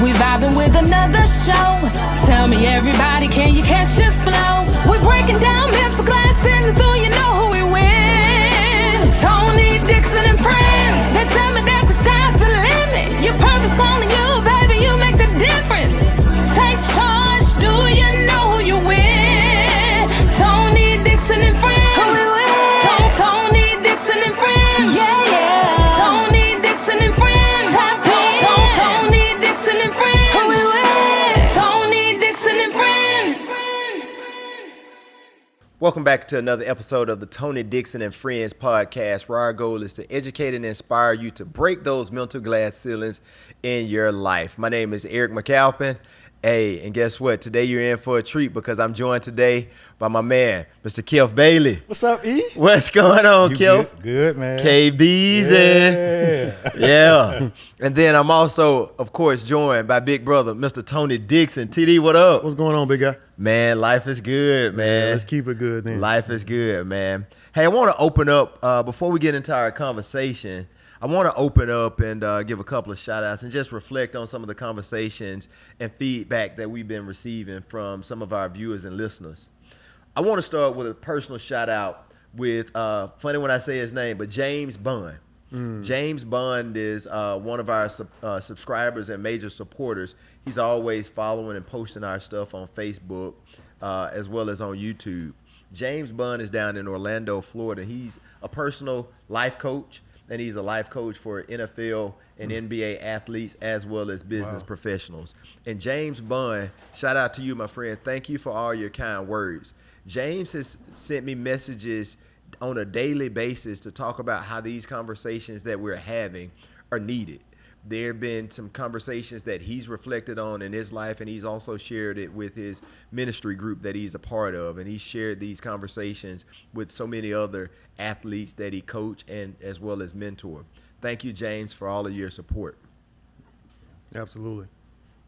We vibing with another show. Tell me everybody, can you catch this flow? We're breaking down mental class sentence so you know who we win. Tony Dixon and Friends. They tell me that the sky's the limit. Your purpose calling you, baby, you make the difference. Take charge, do you know who you win? Tony Dixon and Friends. Who we win? Tony Dixon and Friends. Yeah, yeah. Tony Dixon and Friends. Tony Dixon and Friends. Who we win? Tony Dixon and Friends. Welcome back to another episode of the Tony Dixon and Friends podcast, where our goal is to educate and inspire you to break those mental glass ceilings in your life. My name is Eric Kecalf. Hey, and guess what? Today you're in for a treat because I'm joined today by my man, Mr. Kecalf Bailey. What's up, E? What's going on, Kecalf? Good, man. KB's yeah. And then I'm also, of course, joined by big brother, Mr. Tony Dixon. TD, what up? What's going on, big guy? Man, life is good, man. Yeah, let's keep it good then. Life is good, man. Hey, I want to open up, before we get into our conversation, I want to open up and give a couple of shout outs and just reflect on some of the conversations and feedback that we've been receiving from some of our viewers and listeners. I want to start with a personal shout out with, funny when I say his name, but James Bond. James Bond is one of our subscribers and major supporters. He's always following and posting our stuff on Facebook as well as on YouTube. James Bond is down in Orlando, Florida. He's a personal life coach, and he's a life coach for NFL and NBA athletes as well as business professionals. And James Bond, shout out to you, my friend. Thank you for all your kind words. James has sent me messages on a daily basis to talk about how these conversations that we're having are needed. There have been some conversations that he's reflected on in his life, and he's also shared it with his ministry group that he's a part of. And he's shared these conversations with so many other athletes that he coached and as well as mentor. Thank you, James, for all of your support. Absolutely.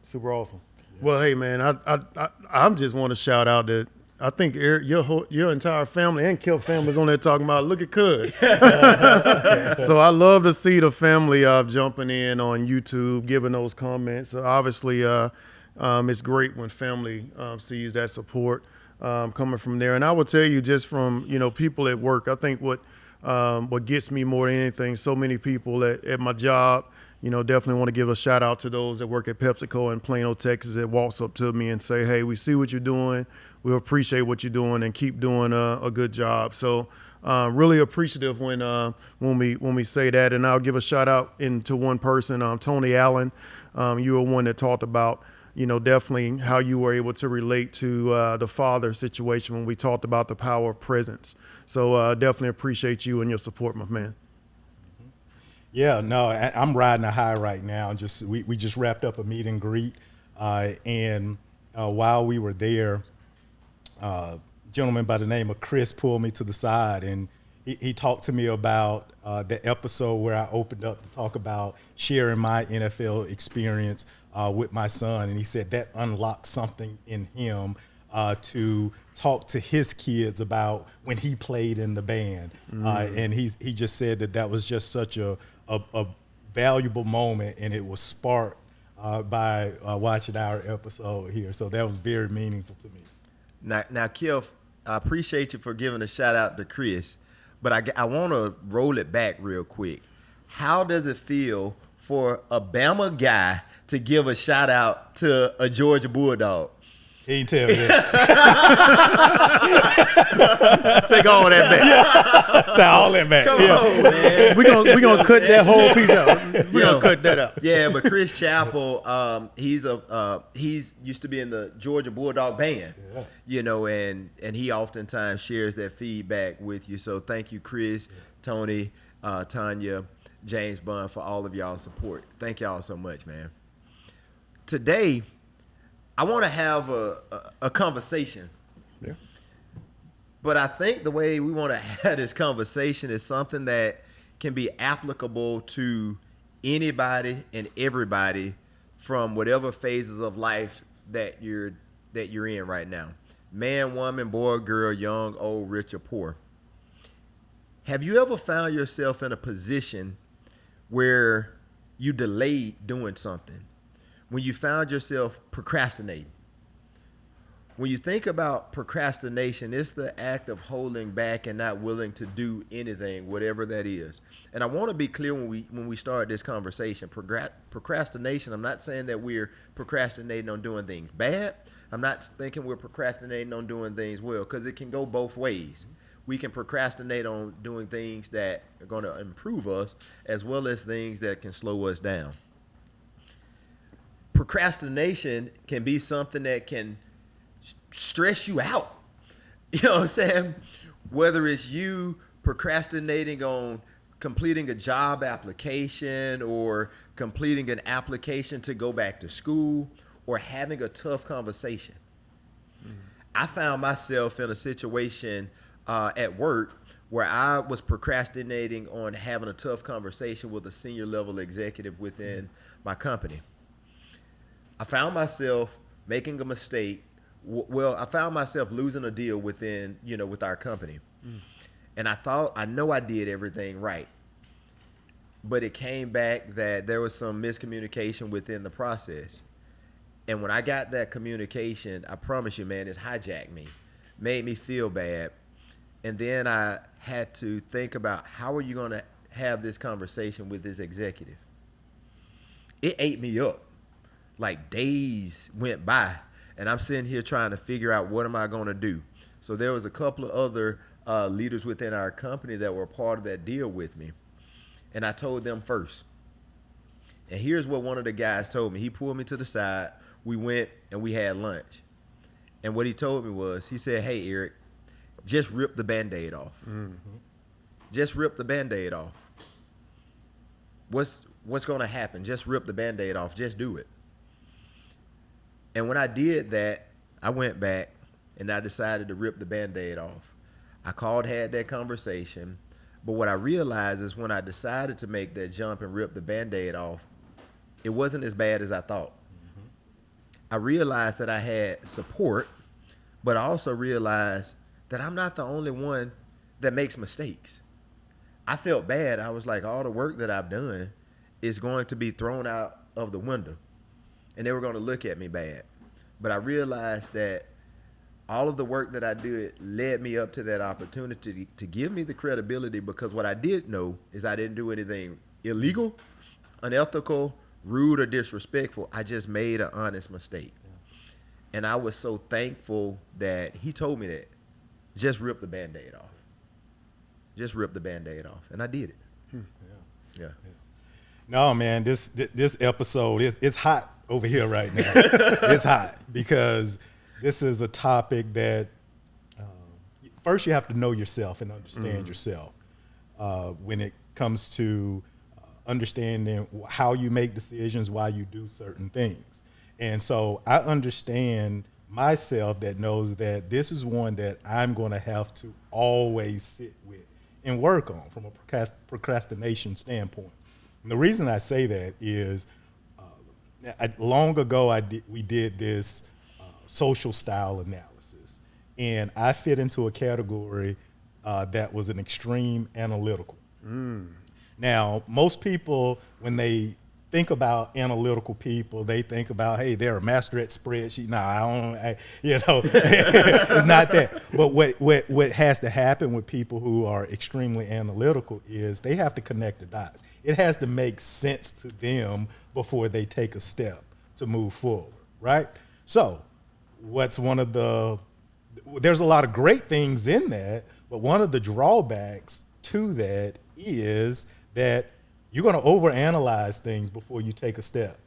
Super awesome. Well, hey, man, I just want to shout out that I think Eric, your entire family and Kecalf family is on there talking about, look at Cuz. So I love to see the family jumping in on YouTube, giving those comments. Obviously, it's great when family sees that support coming from there. And I will tell you, just from people at work, I think what gets me more than anything, so many people at my job, definitely want to give a shout out to those that work at PepsiCo in Plano, Texas, that walks up to me and say, hey, we see what you're doing. We appreciate what you're doing and keep doing a good job. So really appreciative when we say that. And I'll give a shout out to one person, Tony Allen. You were one that talked about, definitely how you were able to relate to the father situation when we talked about the power of presence. So definitely appreciate you and your support, my man. Yeah, no, I'm riding a high right now. We just wrapped up a meet and greet, and while we were there, a gentleman by the name of Chris pulled me to the side, and he talked to me about the episode where I opened up to talk about sharing my NFL experience with my son, and he said that unlocked something in him to talk to his kids about when he played in the band, and he just said that was just such a valuable moment, and it was sparked by watching our episode here. So that was very meaningful to me. Now, Kecalf, I appreciate you for giving a shout out to Chris, but I want to roll it back real quick. How does it feel for a Bama guy to give a shout out to a Georgia Bulldog? He ain't tell me that. Take all that back. Take all that back. Come on, man. We're gonna cut that whole piece out. We're gonna cut that out. Yeah, but Chris Chappell, he's used to be in the Georgia Bulldog band, and he oftentimes shares that feedback with you. So thank you, Chris, Tony, Tanya, James Bond, for all of y'all's support. Thank y'all so much, man. Today, I want to have a conversation. Yeah. But I think the way we want to have this conversation is something that can be applicable to anybody and everybody from whatever phases of life that you're in right now. Man, woman, boy, girl, young, old, rich, or poor. Have you ever found yourself in a position where you delayed doing something, when you found yourself procrastinating. When you think about procrastination, it's the act of holding back and not willing to do anything, whatever that is. And I want to be clear when we start this conversation. Procrastination, I'm not saying that we're procrastinating on doing things bad. I'm not thinking we're procrastinating on doing things well, because it can go both ways. We can procrastinate on doing things that are going to improve us, as well as things that can slow us down. Procrastination can be something that can stress you out. You know what I'm saying? Whether it's you procrastinating on completing a job application, or completing an application to go back to school, or having a tough conversation. I found myself in a situation at work where I was procrastinating on having a tough conversation with a senior level executive within my company. I found myself making a mistake. Well, I found myself losing a deal within, with our company. And I know I did everything right. But it came back that there was some miscommunication within the process. And when I got that communication, I promise you, man, it's hijacked me, made me feel bad. And then I had to think about, how are you going to have this conversation with this executive? It ate me up. Like, days went by, and I'm sitting here trying to figure out, what am I going to do? So there was a couple of other leaders within our company that were part of that deal with me. And I told them first. And here's what one of the guys told me. He pulled me to the side. We went and we had lunch. And what he told me was, he said, "Hey, Eric, just rip the Band-Aid off. Just rip the Band-Aid off. What's going to happen? Just rip the Band-Aid off. Just do it." And when I did that, I went back and I decided to rip the Band-Aid off. I had that conversation. But what I realized is, when I decided to make that jump and rip the Band-Aid off, it wasn't as bad as I thought. I realized that I had support, but I also realized that I'm not the only one that makes mistakes. I felt bad. I was like, all the work that I've done is going to be thrown out of the window, and they were going to look at me bad. But I realized that all of the work that I did led me up to that opportunity to give me the credibility, because what I did know is I didn't do anything illegal, unethical, rude, or disrespectful. I just made an honest mistake. And I was so thankful that he told me that. Just rip the Band-Aid off. Just rip the Band-Aid off. And I did it. Yeah. No, man, this episode, it's hot over here right now. It's hot because this is a topic that first you have to know yourself and understand yourself when it comes to understanding how you make decisions, why you do certain things. And so I understand myself that knows that this is one that I'm going to have to always sit with and work on from a procrastination standpoint. And the reason I say that is long ago we did this social style analysis, and I fit into a category that was an extreme analytical. Now, most people, when they think about analytical people, they think about, hey, they're a master at spreadsheet. It's not that. But what has to happen with people who are extremely analytical is they have to connect the dots. It has to make sense to them before they take a step to move forward, right? So there's a lot of great things in that, but one of the drawbacks to that is that you're going to overanalyze things before you take a step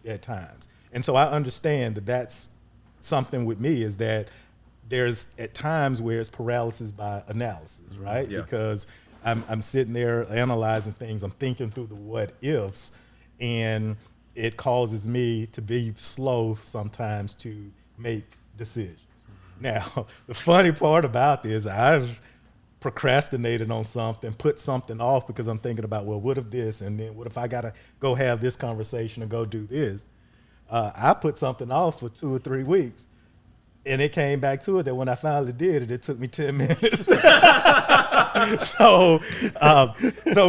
at times. And so I understand that that's something with me, is that there's at times where it's paralysis by analysis, right? Yeah. Because I'm sitting there analyzing things, I'm thinking through the what ifs, and it causes me to be slow sometimes to make decisions. Now, the funny part about this, I've procrastinated on something, put something off because I'm thinking about, well, what if this, and then what if I gotta go have this conversation and go do this? I put something off for 2 or 3 weeks, and it came back to it that when I finally did it, it took me 10 minutes. So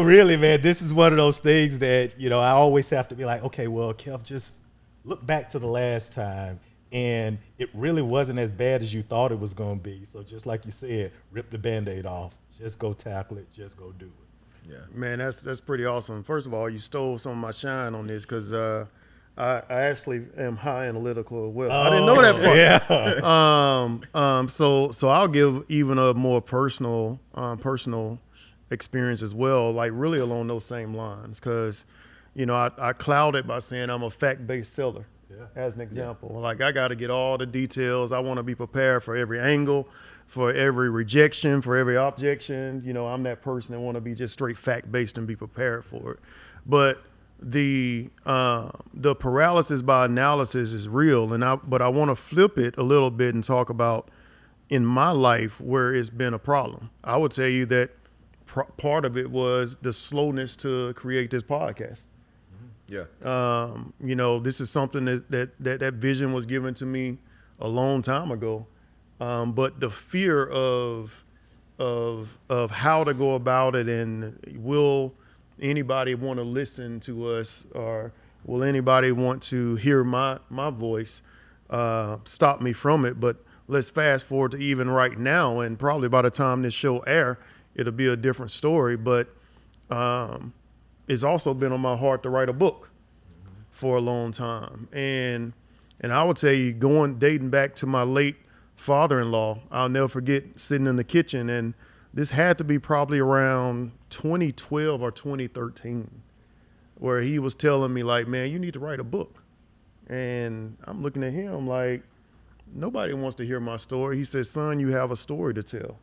really, man, this is one of those things that, I always have to be like, okay, well, Kecalf, just look back to the last time, and it really wasn't as bad as you thought it was going to be. So just like you said, rip the Band-Aid off. Just go tackle it. Just go do it. Yeah. Man, that's pretty awesome. First of all, you stole some of my shine on this because I actually am high analytical as well. I didn't know that part. Yeah. So I'll give even a more personal experience as well, like really along those same lines, because I cloud it by saying I'm a fact-based seller. Yeah. As an example, like I got to get all the details. I want to be prepared for every angle, for every rejection, for every objection. I'm that person that want to be just straight fact-based and be prepared for it. But the paralysis by analysis is real, but I want to flip it a little bit and talk about in my life where it's been a problem. I would tell you that part of it was the slowness to create this podcast. Yeah. This is something that vision was given to me a long time ago, but the fear of how to go about it, and will anybody want to listen to us, or will anybody want to hear my voice, stop me from it. But let's fast forward to even right now, and probably by the time this show air, it'll be a different story. But it's also been on my heart to write a book for a long time. And I will tell you, dating back to my late father-in-law, I'll never forget sitting in the kitchen, and this had to be probably around 2012 or 2013, where he was telling me, like, man, you need to write a book. And I'm looking at him like, nobody wants to hear my story. He said, son, you have a story to tell,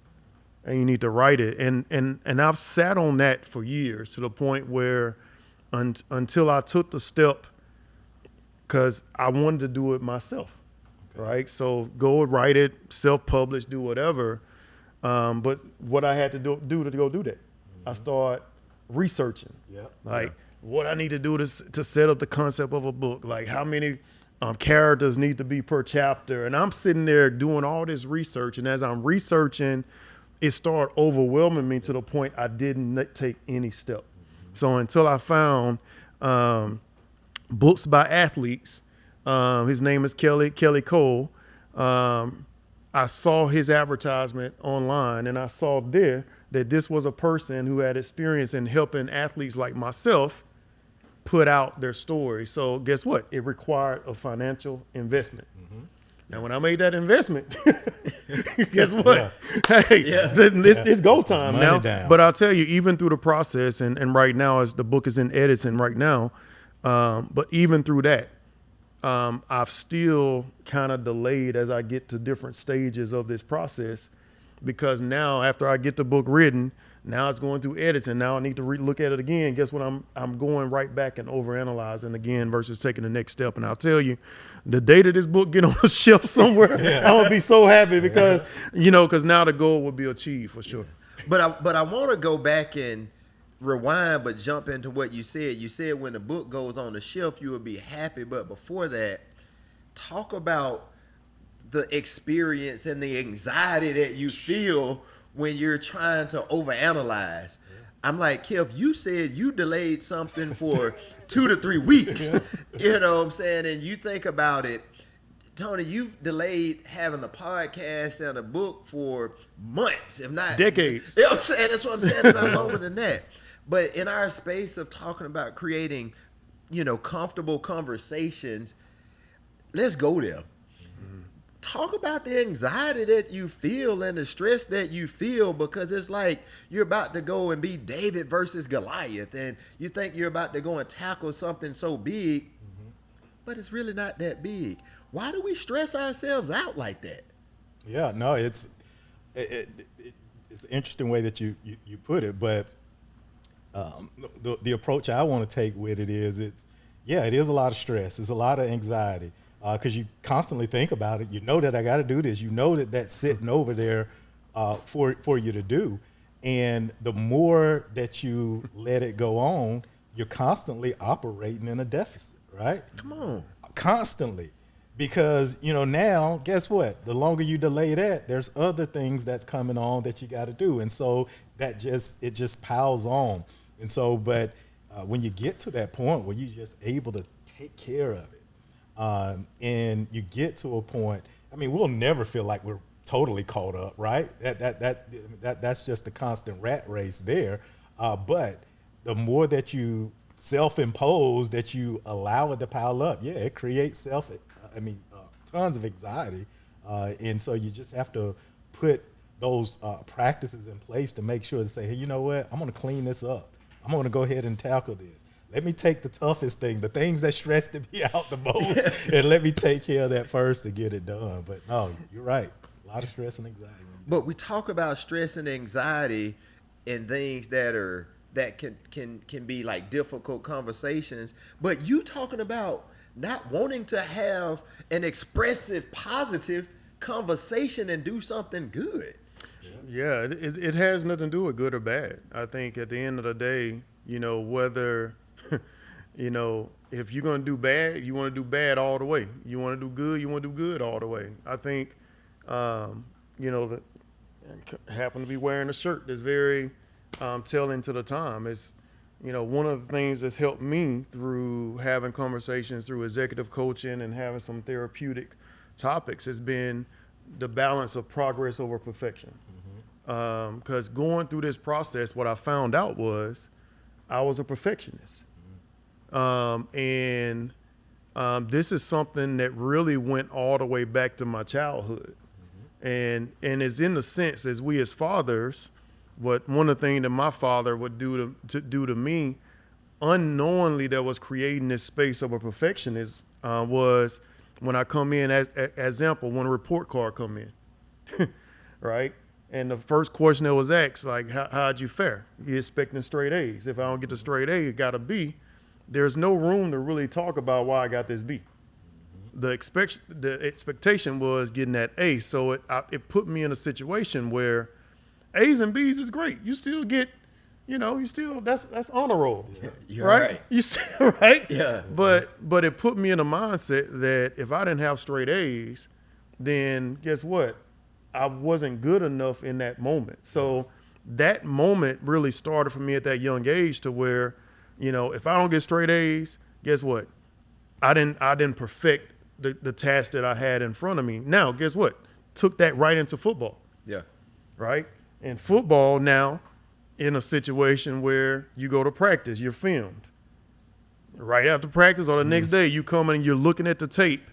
and you need to write it. And I've sat on that for years, to the point where until I took the step, because I wanted to do it myself, right? So go write it, self-publish, do whatever. But what I had to do to go do that, I start researching, what I need to do to set up the concept of a book, like how many characters need to be per chapter. And I'm sitting there doing all this research, and as I'm researching, it started overwhelming me to the point I didn't take any step. So until I found books by athletes, his name is Kelly Cole. I saw his advertisement online, and I saw there that this was a person who had experience in helping athletes like myself put out their story. So guess what? It required a financial investment. Mm-hmm. Now, when I made that investment, guess what? Yeah. Hey, it's go time now. Down. But I'll tell you, even through the process, and right now, as the book is in editing right now, but even through that, I've still kind of delayed as I get to different stages of this process, because now after I get the book written, now it's going through editing. Now I need to look at it again. Guess what? I'm going right back and overanalyzing again versus taking the next step. And I'll tell you, the day that this book get on the shelf somewhere, I'm gonna be so happy, because because now the goal will be achieved for sure. But I want to go back and rewind, but jump into what you said. You said when the book goes on the shelf, you will be happy. But before that, talk about the experience and the anxiety that you feel when you're trying to overanalyze. I'm like, Kecalf, you said you delayed something for 2 to 3 weeks. You know what I'm saying? And you think about it, Tony, you've delayed having the podcast and a book for months, if not decades. You know what I'm saying? That's what I'm saying. Not longer than that. But in our space of talking about creating, comfortable conversations, let's go there. Talk about the anxiety that you feel and the stress that you feel, because it's like you're about to go and be David versus Goliath, and you think you're about to go and tackle something so big, but it's really not that big. Why do we stress ourselves out like that? Yeah, no, it's an interesting way that you put it, but the approach I want to take with it is it is a lot of stress. It's a lot of anxiety. Because you constantly think about it. You know that I got to do this. You know that that's sitting over there for you to do. And the more that you let it go on, you're constantly operating in a deficit, right? Come on. Constantly. Because, now, guess what? The longer you delay that, there's other things that's coming on that you got to do. And so it just piles on. And so, but when you get to that point where you're just able to take care of it, and you get to a point. I mean, we'll never feel like we're totally caught up, right? That's just the constant rat race there. But the more that you self-impose, that you allow it to pile up, yeah, it creates tons of anxiety. And so you just have to put those practices in place to make sure to say, hey, you know what? I'm going to clean this up. I'm going to go ahead and tackle this. Let me take the toughest thing, the things that stress me out the most, and let me take care of that first to get it done. But no, you're right. A lot of stress and anxiety. But we talk about stress and anxiety and things that can be like difficult conversations. But you talking about not wanting to have an expressive, positive conversation and do something good. Yeah, it has nothing to do with good or bad. I think at the end of the day, whether, if you're going to do bad, you want to do bad all the way. You want to do good, you want to do good all the way. I think, that happen to be wearing a shirt that's very telling to the time. It's, one of the things that's helped me through having conversations through executive coaching and having some therapeutic topics has been the balance of progress over perfection. Because going through this process, what I found out was I was a perfectionist. And this is something that really went all the way back to my childhood. And it's in the sense as we as fathers, one of the things that my father would do to me unknowingly that was creating this space of a perfectionist was when I come in, as example, when a report card come in, right? And the first question that was asked, like, how'd you fare? You expecting straight A's. If I don't get the straight A, it got a B. There's no room to really talk about why I got this B. The expectation was getting that A. So it put me in a situation where A's and B's is great. You still get, that's honor roll, You're right? You still, right? Yeah. But it put me in a mindset that if I didn't have straight A's, then guess what? I wasn't good enough in that moment. So that moment really started for me at that young age to where, if I don't get straight A's, guess what? I didn't perfect the task that I had in front of me. Now, guess what? Took that right into football. Yeah. Right? And football now, in a situation where you go to practice, you're filmed. Right after practice or the next day, you come in and you're looking at the tape,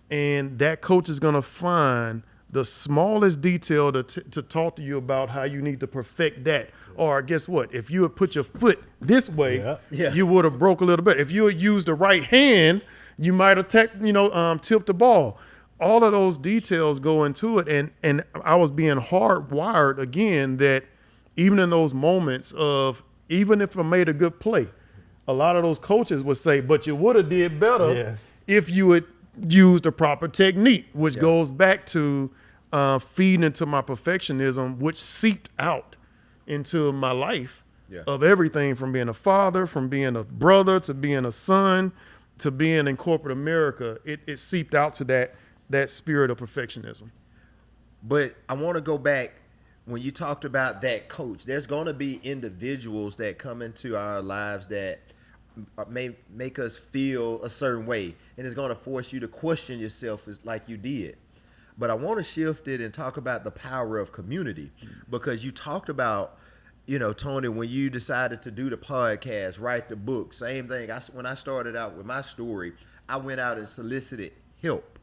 and that coach is going to find the smallest detail to talk to you about how you need to perfect that. Or guess what? If you had put your foot this way, you would have broke a little bit. If you had used the right hand, you might have tipped the ball. All of those details go into it. And I was being hardwired again that even in those moments of, even if I made a good play, a lot of those coaches would say, but you would have did better if you had used the proper technique, which goes back to feeding into my perfectionism, which seeped out into my life of everything from being a father, from being a brother, to being a son, to being in corporate America. It seeped out to that spirit of perfectionism. But I want to go back when you talked about that coach. There's going to be individuals that come into our lives that may make us feel a certain way, and it's going to force you to question yourself like you did. But I want to shift it and talk about the power of community, because you talked about, Tony, when you decided to do the podcast, write the book, same thing. When I started out with my story, I went out and solicited help.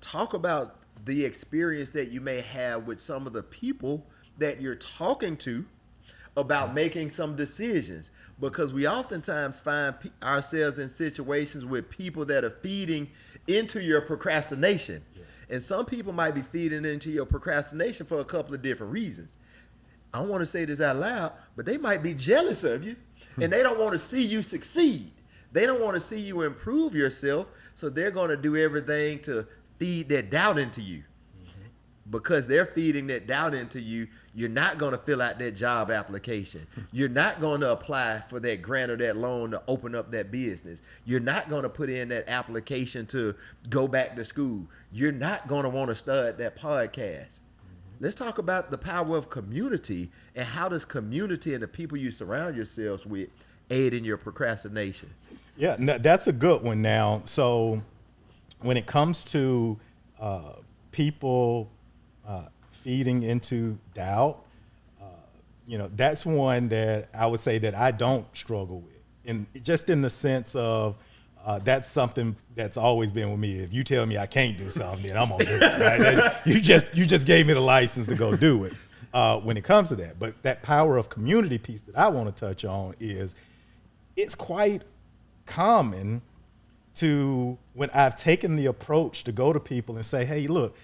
Talk about the experience that you may have with some of the people that you're talking to about making some decisions, because we oftentimes find ourselves in situations with people that are feeding into your procrastination. And some people might be feeding into your procrastination for a couple of different reasons. I don't want to say this out loud, but they might be jealous of you and they don't want to see you succeed. They don't want to see you improve yourself. So they're going to do everything to feed that doubt into you. Because they're feeding that doubt into you, you're not going to fill out that job application. You're not going to apply for that grant or that loan to open up that business. You're not going to put in that application to go back to school. You're not going to want to start that podcast. Let's talk about the power of community, and how does community and the people you surround yourselves with aid in your procrastination? Yeah, that's a good one now. So when it comes to people feeding into doubt, that's one that I would say that I don't struggle with, and just in the sense of that's something that's always been with me. If you tell me I can't do something, then I'm gonna do it. Right? You just gave me the license to go do it. When it comes to that, but that power of community piece that I want to touch on is it's quite common to when I've taken the approach to go to people and say, hey, look,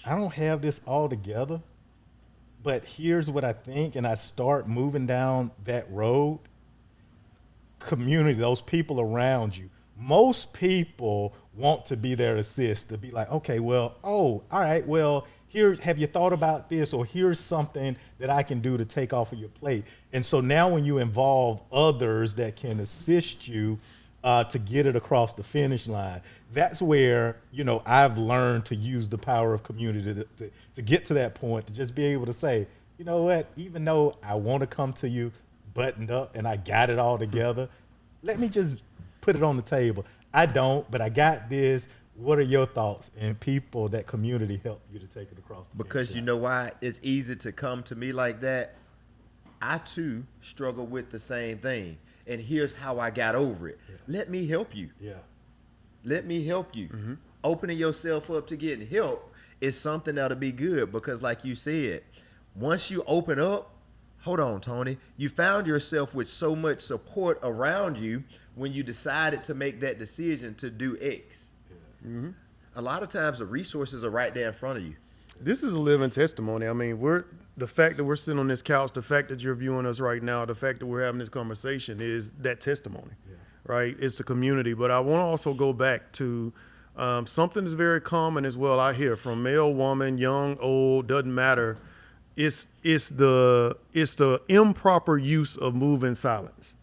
I don't have this all together, but here's what I think, and I start moving down that road. Community, those people around you, most people want to be their assist, to be like, okay, well, all right, well, here, have you thought about this? Or here's something that I can do to take off of your plate. And so now when you involve others that can assist you to get it across the finish line, that's where, I've learned to use the power of community to get to that point, to just be able to say, you know what, even though I want to come to you buttoned up and I got it all together, let me just put it on the table. I don't, but I got this. What are your thoughts? And people, that community, help you to take it across the Because finish you line. know why it's easy to come to me like that? I too struggle with the same thing. And here's how I got over it. Yeah. Let me help you. Yeah. Let me help you. Mm-hmm. Opening yourself up to getting help is something that'll be good, because like you said, once you open up, hold on, Tony, you found yourself with so much support around you when you decided to make that decision to do X. Yeah. Mm-hmm. A lot of times the resources are right there in front of you. This is a living testimony. I mean, the fact that we're sitting on this couch, the fact that you're viewing us right now, the fact that we're having this conversation is that testimony, right? It's the community. But I want to also go back to something that's very common as well. I hear from male, woman, young, old, doesn't matter. It's the improper use of move in silence,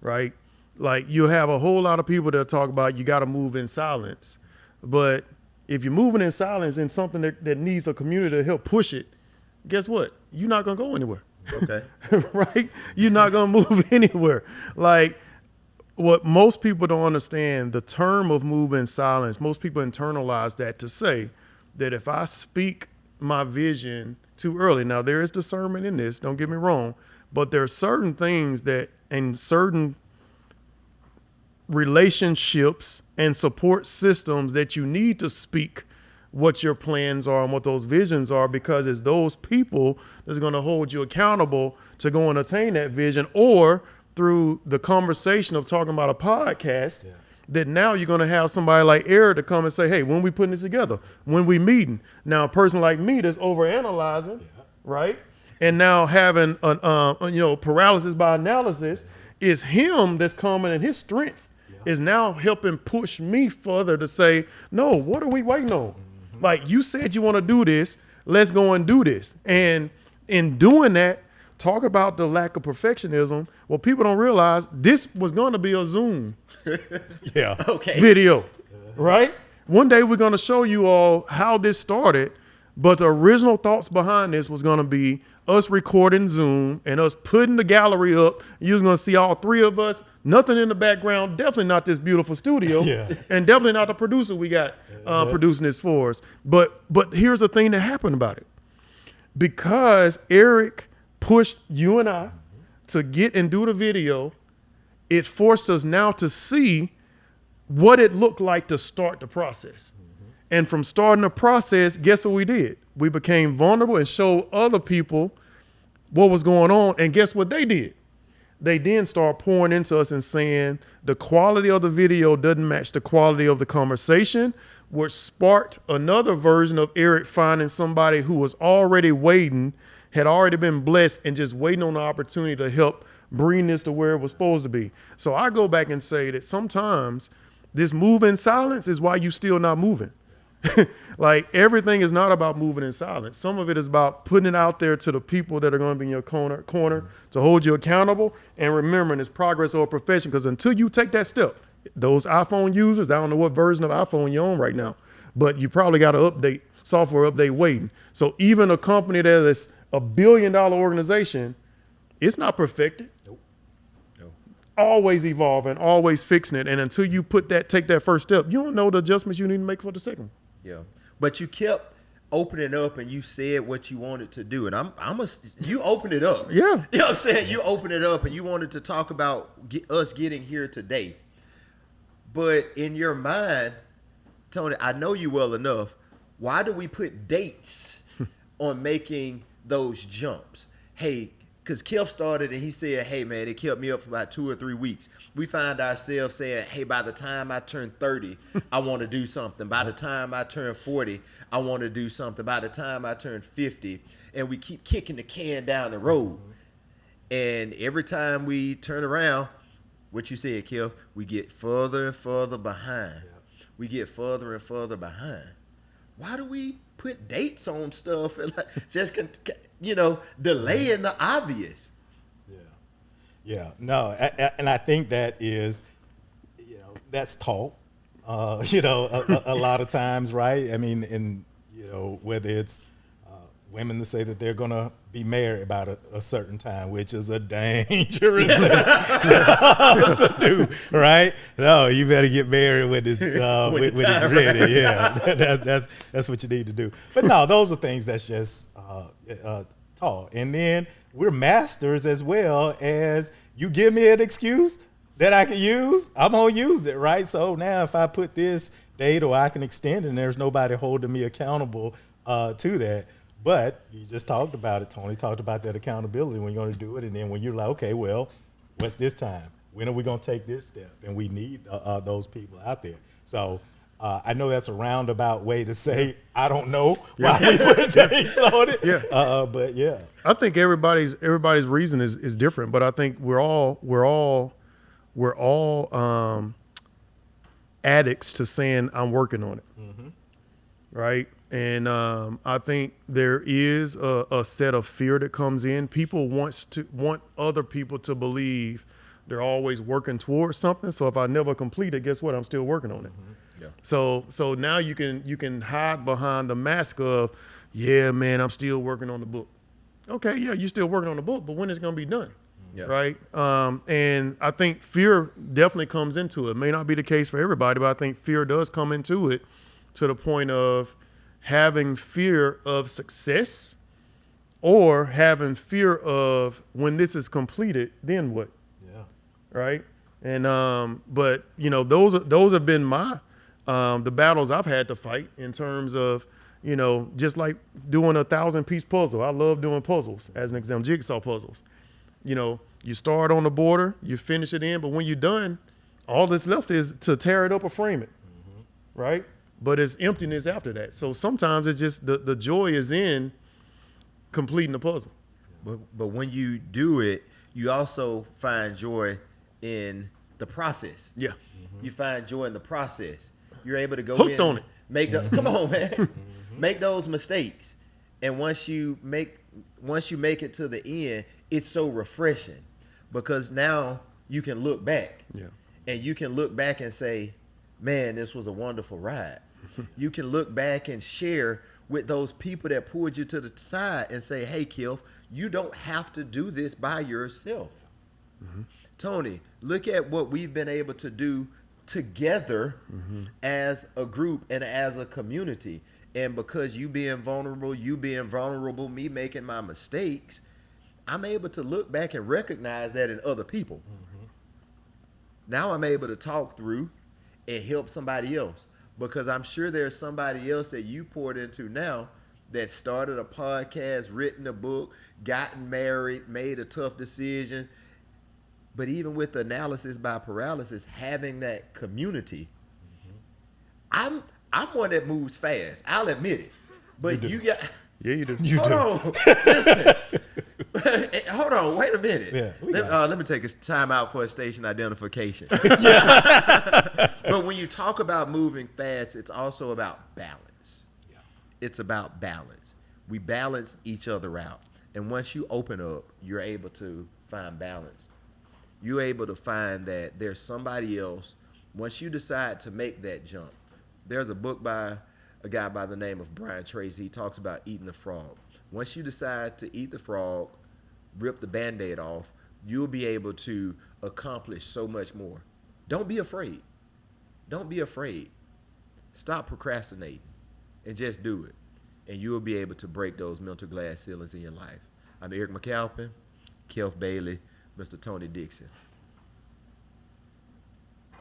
right? Like, you have a whole lot of people that talk about you got to move in silence, but if you're moving in silence in something that needs a community to help push it, guess what? You're not going to go anywhere. Okay. Right? You're not going to move anywhere. Like, what most people don't understand, the term of move in silence, most people internalize that to say that if I speak my vision too early, now there is discernment in this, don't get me wrong, but there are certain things that, and certain relationships and support systems that you need to speak what your plans are and what those visions are, because it's those people that's going to hold you accountable to go and attain that vision, or through the conversation of talking about a podcast, that now you're going to have somebody like Eric to come and say, hey, when we putting this together, when we meeting. Now, a person like me that's overanalyzing, right? And now having paralysis by analysis, is him that's coming, and his strength is now helping push me further to say, no, what are we waiting on? Mm-hmm. Like, you said you want to do this, let's go and do this. And in doing that, talk about the lack of perfectionism. Well, people don't realize this was going to be a Zoom video, right? One day we're going to show you all how this started, but the original thoughts behind this was going to be us recording Zoom and us putting the gallery up. You're going to see all three of us, nothing in the background, definitely not this beautiful studio, and definitely not the producer we got producing this for us. But here's the thing that happened about it. Because Eric pushed you and I to get and do the video, it forced us now to see what it looked like to start the process. And from starting the process, guess what we did? We became vulnerable and showed other people what was going on. And guess what they did? They then start pouring into us and saying the quality of the video doesn't match the quality of the conversation, which sparked another version of Eric finding somebody who was already waiting, had already been blessed, and just waiting on the opportunity to help bring this to where it was supposed to be. So I go back and say that sometimes this move in silence is why you still not moving. Like, everything is not about moving in silence. Some of it is about putting it out there to the people that are going to be in your corner to hold you accountable, and remembering it's progress or perfection. Because until you take that step, those iPhone users, I don't know what version of iPhone you're on right now, but you probably got an software update waiting. So even a company that is $1 billion organization, it's not perfected. Nope. always evolving, always fixing it. And until you take that first step, you don't know the adjustments you need to make for the second. Yeah. But you kept opening up and you said what you wanted to do. And you opened it up. Yeah. You know what I'm saying? You opened it up and you wanted to talk about us getting here today. But in your mind, Tony, I know you well enough. Why do we put dates on making those jumps? Hey, because Kecalf started and he said, hey, man, it kept me up for about 2 or 3 weeks. We find ourselves saying, hey, by the time I turn 30, I want to do something. By the time I turn 40, I want to do something. By the time I turn 50, and we keep kicking the can down the road. And every time we turn around, what you said, Kecalf, we get further and further behind. We get further and further behind. Why do we put dates on stuff and just delaying the obvious? Yeah. No, and I think that is, that's taught. A lot of times, right? I mean, whether it's women to say that they're gonna be married about a certain time, which is a dangerous thing to do, right? No, you better get married when it's ready. Yeah, that's what you need to do. But no, those are things that's just taught. And then we're masters as well as you give me an excuse that I can use, I'm gonna use it, right? So now if I put this date or I can extend it and there's nobody holding me accountable to that. But you just talked about it. Tony talked about that accountability when you're going to do it. And then when you're like, okay, well, what's this time? When are we going to take this step? And we need those people out there. So I know that's a roundabout way to say, I don't know why we put dates on it. But yeah. I think everybody's reason is different, but I think we're all addicts to saying I'm working on it. Mm-hmm. Right? And I think there is a set of fear that comes in. People want other people to believe they're always working towards something. So if I never complete it, guess what? I'm still working on it. Mm-hmm. Yeah. So now you can hide behind the mask of, yeah, man, I'm still working on the book. Okay, yeah, you're still working on the book, but when is it going to be done? Yeah. Right? And I think fear definitely comes into it. It may not be the case for everybody, but I think fear does come into it to the point of having fear of success or having fear of when this is completed, then what? Yeah. Right. And, but those have been my, the battles I've had to fight in terms of, just like doing a 1,000-piece puzzle. I love doing puzzles as an example, jigsaw puzzles. You start on the border, you finish it in, but when you're done, all that's left is to tear it up or frame it. Mm-hmm. Right. But it's emptiness after that. So sometimes it's just the joy is in completing the puzzle. But when you do it, you also find joy in the process. Yeah. Mm-hmm. You find joy in the process. You're able to go hooked on it. Come on, man. Make those mistakes. And once you make it to the end, it's so refreshing because now you can look back. Yeah. And you can look back and say, man, this was a wonderful ride. You can look back and share with those people that pulled you to the side and say, hey, Kecalf, you don't have to do this by yourself. Mm-hmm. Tony, look at what we've been able to do together as a group and as a community. And because you being vulnerable, me making my mistakes, I'm able to look back and recognize that in other people. Mm-hmm. Now I'm able to talk through and help somebody else. Because I'm sure there's somebody else that you poured into now that started a podcast, written a book, gotten married, made a tough decision. But even with analysis by paralysis, having that community, I'm one that moves fast. I'll admit it. But you got... Yeah, you do. Hold on. Listen. Hold on. Wait a minute. Yeah, let me take a time out for a station identification. But when you talk about moving fast, it's also about balance. Yeah. It's about balance. We balance each other out. And once you open up, you're able to find balance. You're able to find that there's somebody else. Once you decide to make that jump, there's a book by a guy by the name of Brian Tracy. He talks about eating the frog. Once you decide to eat the frog, rip the Band-Aid off, you'll be able to accomplish so much more. Don't be afraid. Don't be afraid. Stop procrastinating and just do it. And you will be able to break those mental glass ceilings in your life. I'm Eric McAlpin, Kecalf Bailey, Mr. Tony Dixon.